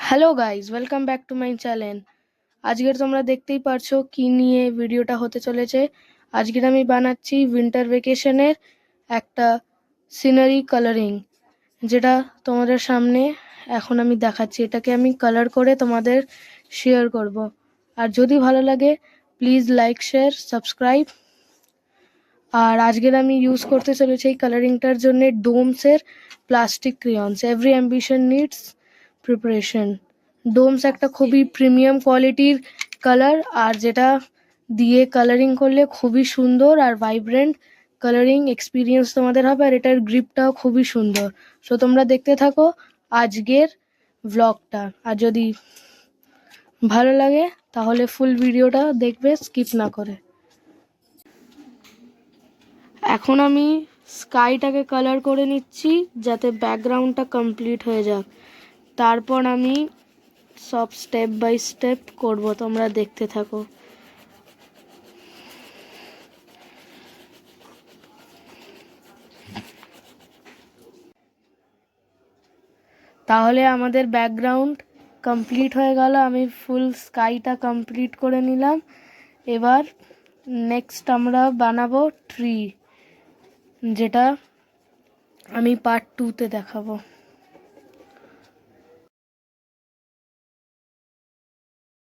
Hello guys, welcome back to my channel. আজকের তোমরা দেখতেই পারছো কি নিয়ে ভিডিওটা হতে চলেছে। আজকের আমি বানাচ্ছি উইন্টার ভেকেশনের একটা সিনারি কালারিং, যেটা তোমাদের সামনে এখন আমি দেখাচ্ছি। এটাকে আমি কালার করে তোমাদের শেয়ার করব। আর যদি ভালো লাগে প্লিজ লাইক, শেয়ার, সাবস্ক্রাইব। আর আজকের আমি ইউজ করতে চলেছি এই কালারিংটার জন্য ডোমসের plastic crayons. Every ambition needs preparation. DOMS একটা খুবই প্রিমিয়াম কোয়ালিটির কালার, আর যেটা দিয়ে কালারিং করলে খুবই সুন্দর আর ভাইব্রেন্ট কালারিং এক্সপিরিয়েন্স তোমাদের হবে। আর এটার গ্রিপটাও খুবই সুন্দর। সো তোমরা দেখতে থাকো আজকের ভ্লগটা। আর যদি ভালো লাগে তাহলে ফুল ভিডিওটা দেখবে, স্কিপ না করে। এখন আমি স্কাইটাকে কালার করে নিচ্ছি যাতে ব্যাকগ্রাউন্ডটা কমপ্লিট হয়ে যাক। তারপর আমি সব স্টেপ বাই স্টেপ করব, তোমরা দেখতে থাকো। তাহলে আমাদের ব্যাকগ্রাউন্ড কমপ্লিট হয়ে গেল। আমি ফুল স্কাইটা কমপ্লিট করে নিলাম। এবার নেক্সট আমরা বানাবো ট্রি, যেটা আমি পার্ট 2-তে দেখাবো।